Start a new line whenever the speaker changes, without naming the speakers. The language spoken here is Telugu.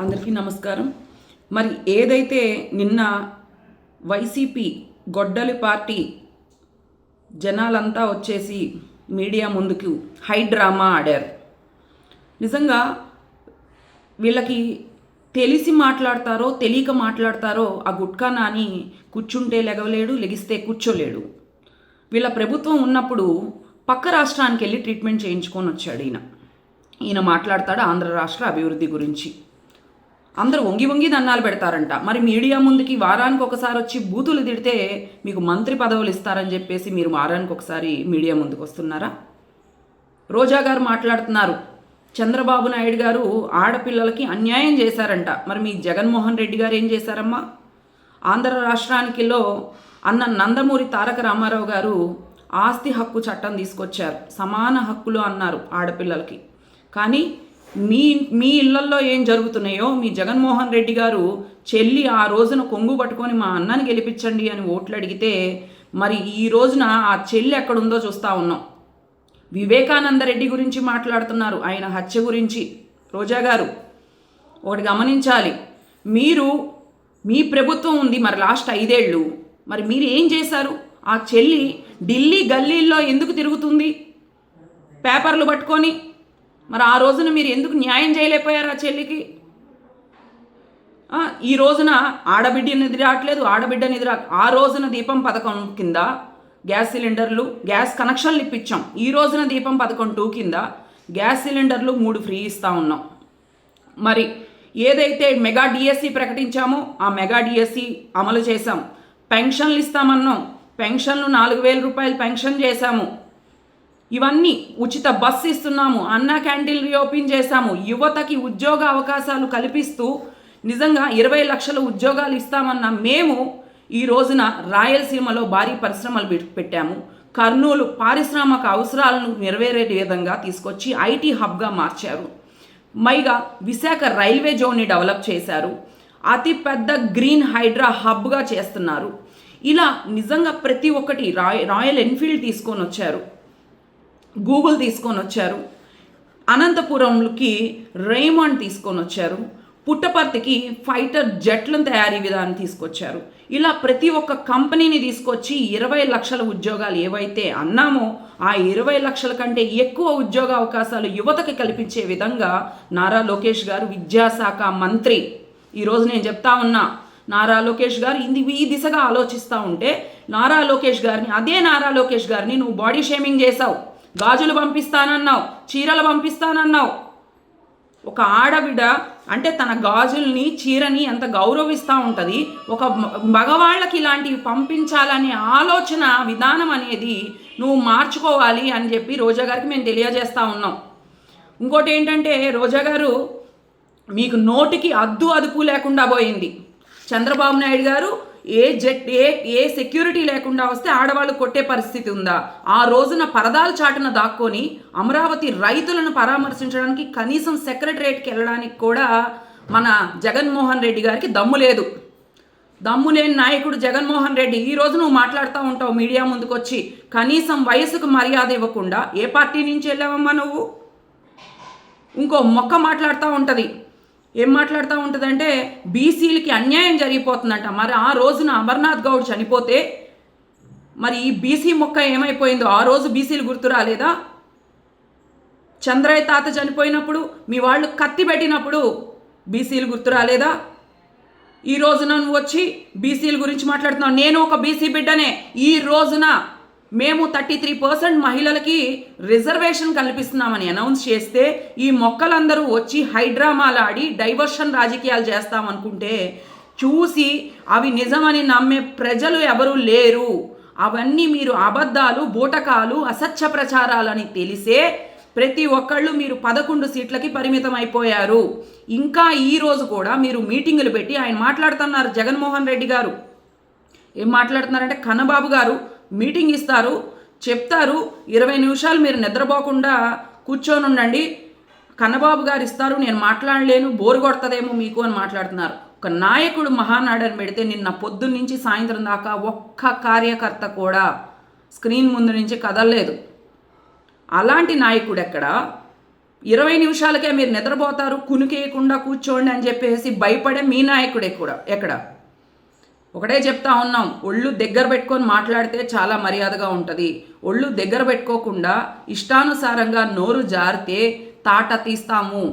అందరికీ నమస్కారం. మరి ఏదైతే నిన్న వైసీపీ గొడ్డలి పార్టీ జనాలంతా వచ్చేసి మీడియా ముందుకు హై డ్రామా ఆడారు. నిజంగా వీళ్ళకి తెలిసి మాట్లాడతారో తెలియక మాట్లాడతారో ఆ గుట్కా నాని కూర్చుంటే లెగవలేడు, లెగిస్తే కూర్చోలేడు. వీళ్ళ ప్రభుత్వం ఉన్నప్పుడు పక్క రాష్ట్రానికి వెళ్ళి ట్రీట్మెంట్ చేయించుకొని వచ్చాడు ఈయన మాట్లాడతాడు ఆంధ్ర రాష్ట్ర అభివృద్ధి గురించి. అందరూ వంగి వంగి దన్నాలు పెడతారంట. మరి మీడియా ముందుకి వారానికి ఒకసారి వచ్చి బూతులు తిడితే మీకు మంత్రి పదవులు ఇస్తారని చెప్పేసి మీరు వారానికి ఒకసారి మీడియా ముందుకు వస్తున్నారా? రోజా గారు మాట్లాడుతున్నారు, చంద్రబాబు నాయుడు గారు ఆడపిల్లలకి అన్యాయం చేశారంట. మరి మీ జగన్మోహన్ రెడ్డి గారు ఏం చేశారమ్మా? ఆంధ్ర రాష్ట్రానికిలో అన్న నందమూరి తారక రామారావు గారు ఆస్తి హక్కు చట్టం తీసుకొచ్చారు. సమాన హక్కులు అన్నారు ఆడపిల్లలకి. కానీ మీ మీ ఇళ్లల్లో ఏం జరుగుతున్నాయో మీ జగన్మోహన్ రెడ్డి గారు చెల్లి ఆ రోజున కొంగు పట్టుకొని మా అన్నని గెలిపించండి అని ఓట్లు అడిగితే మరి ఈ రోజున ఆ చెల్లి ఎక్కడుందో చూస్తూ ఉన్నాం. వివేకానంద రెడ్డి గురించి మాట్లాడుతున్నారు, ఆయన హత్య గురించి. రోజా గారు ఒకటి గమనించాలి, మీరు మీ ప్రభుత్వం ఉంది మరి లాస్ట్ 5 ఏళ్ళు, మరి మీరు ఏం చేశారు? ఆ చెల్లి ఢిల్లీ గల్లీల్లో ఎందుకు తిరుగుతుంది పేపర్లు పట్టుకొని? మరి ఆ రోజున మీరు ఎందుకు న్యాయం చేయలేకపోయారు ఆ చెల్లికి? ఈ రోజున ఆడబిడ్డని ఎదురాట్లేదు, ఆడబిడ్డని ఆ రోజున దీపం పథకం కింద గ్యాస్ సిలిండర్లు, గ్యాస్ కనెక్షన్లు ఇప్పించాం. ఈ రోజున దీపం పథకం 2 కింద గ్యాస్ సిలిండర్లు 3 ఫ్రీ ఇస్తూ ఉన్నాం. మరి ఏదైతే మెగా డిఎస్సి ప్రకటించామో ఆ మెగా డిఎస్సి అమలు చేశాం. పెన్షన్లు ఇస్తామన్నాం, పెన్షన్లు 4,000 రూపాయలు పెన్షన్ చేశాము. ఇవన్నీ ఉచిత బస్సు ఇస్తున్నాము, అన్నా క్యాంటీన్లు రీఓపెన్ చేశాము, యువతకి ఉద్యోగ అవకాశాలు కల్పిస్తూ నిజంగా 20 లక్షల ఉద్యోగాలు ఇస్తామన్న మేము ఈ రోజున రాయలసీమలో భారీ పరిశ్రమలు పెట్టాము. కర్నూలు పారిశ్రామిక అవసరాలను నెరవేరే విధంగా తీసుకొచ్చి ఐటీ హబ్గా మార్చారు. మైగా విశాఖ రైల్వే జోన్ని డెవలప్ చేశారు. అతిపెద్ద గ్రీన్ హైడ్రా హబ్గా చేస్తున్నారు. ఇలా నిజంగా ప్రతి ఒక్కటి రాయల్ ఎన్ఫీల్డ్ తీసుకొని వచ్చారు, గూగుల్ తీసుకొని వచ్చారు, అనంతపురంకి రేమండ్ తీసుకొని వచ్చారు, పుట్టపర్తికి ఫైటర్ జెట్లను తయారీ విధానం తీసుకొచ్చారు. ఇలా ప్రతి ఒక్క కంపెనీని తీసుకొచ్చి 20 లక్షల ఉద్యోగాలు ఏవైతే అన్నామో ఆ 20 లక్షల కంటే ఎక్కువ ఉద్యోగ అవకాశాలు యువతకి కల్పించే విధంగా నారా లోకేష్ గారు విద్యాశాఖ మంత్రి. ఈరోజు నేను చెప్తా ఉన్నా, నారా లోకేష్ గారు ఈ దిశగా ఆలోచిస్తూ ఉంటే అదే నారా లోకేష్ గారిని నువ్వు బాడీ షేమింగ్ చేశావు, గాజులు పంపిస్తానన్నావు, చీరలు పంపిస్తానన్నావు. ఒక ఆడబిడ్డ అంటే తన గాజుల్ని చీరని ఎంత గౌరవిస్తూ ఉంటుంది. ఒక మగవాళ్ళకి ఇలాంటివి పంపించాలనే ఆలోచన విధానం అనేది నువ్వు మార్చుకోవాలి అని చెప్పి రోజా గారికి మేము తెలియజేస్తూ ఉన్నాం. ఇంకోటి ఏంటంటే రోజా గారు మీకు నోటికి అదుపు లేకుండా పోయింది. చంద్రబాబు నాయుడు గారు ఏ సెక్యూరిటీ లేకుండా వస్తే ఆడవాళ్ళు కొట్టే పరిస్థితి ఉందా? ఆ రోజున పరదాల చాటున దాక్కొని అమరావతి రైతులను పరామర్శించడానికి కనీసం సెక్రటరేట్కి వెళ్ళడానికి కూడా మన జగన్మోహన్ రెడ్డి గారికి దమ్ము లేదు. దమ్ము లేని నాయకుడు జగన్మోహన్ రెడ్డి. ఈ రోజు నువ్వు మాట్లాడుతూ ఉంటావు మీడియా ముందుకు వచ్చి, కనీసం వయసుకు మర్యాద ఇవ్వకుండా. ఏ పార్టీ నుంచి వెళ్ళావమ్మా నువ్వు? ఇంకో మొక్క మాట్లాడుతూ ఉంటుంది. ఏం మాట్లాడుతూ ఉంటుందంటే బీసీలకి అన్యాయం జరిగిపోతుందంట. మరి ఆ రోజున అమర్నాథ్ గౌడ్ చనిపోతే మరి ఈ బీసీ మొక్క ఏమైపోయిందో ఆ రోజు బీసీలు గుర్తు రాలేదా? చంద్రయ్య తాత చనిపోయినప్పుడు మీ వాళ్ళు కత్తి పెట్టినప్పుడు బీసీలు గుర్తు రాలేదా? ఈ రోజున నువ్వు వచ్చి బీసీల గురించి మాట్లాడుతున్నావు. నేను ఒక బీసీ బిడ్డనే. ఈ రోజున మేము 33% మహిళలకి రిజర్వేషన్ కల్పిస్తున్నామని అనౌన్స్ చేస్తే ఈ మొక్కలందరూ వచ్చి హైడ్రామాలాడి డైవర్షన్ రాజకీయాలు చేస్తామనుకుంటే చూసి అవి నిజమని నమ్మే ప్రజలు ఎవరు లేరు. అవన్నీ మీరు అబద్ధాలు, బూటకాలు, అసత్య ప్రచారాలని తెలిసే ప్రతి ఒక్కళ్ళు మీరు 11 సీట్లకి పరిమితం అయిపోయారు. ఇంకా ఈరోజు కూడా మీరు మీటింగులు పెట్టి ఆయన మాట్లాడుతున్నారు. జగన్మోహన్ రెడ్డి గారు ఏం మాట్లాడుతున్నారంటే కన్నబాబు గారు మీటింగ్ ఇస్తారు, చెప్తారు, 20 నిమిషాలు మీరు నిద్రపోకుండా కూర్చొని ఉండండి, కన్నబాబు గారు ఇస్తారు, నేను మాట్లాడలేను, బోరు కొడుతుందేమో మీకు అని మాట్లాడుతున్నారు. ఒక నాయకుడు మహానాడని పెడితే నిన్న పొద్దున్న నుంచి సాయంత్రం దాకా ఒక్క కార్యకర్త కూడా స్క్రీన్ ముందు నుంచి కదలలేదు. అలాంటి నాయకుడు ఎక్కడ? 20 నిమిషాలకే మీరు నిద్రపోతారు, కునుకేయకుండా కూర్చోండి అని చెప్పేసి భయపడే మీ నాయకుడే కూడా ఎక్కడ? ఒకటే చెప్తా ఉన్నాం, ఒళ్ళు దగ్గర పెట్టుకొని మాట్లాడితే చాలా మర్యాదగా ఉంటుంది. ఒళ్ళు దగ్గర పెట్టుకోకుండా ఇష్టానుసారంగా నోరు జారితే తాట తీస్తాము.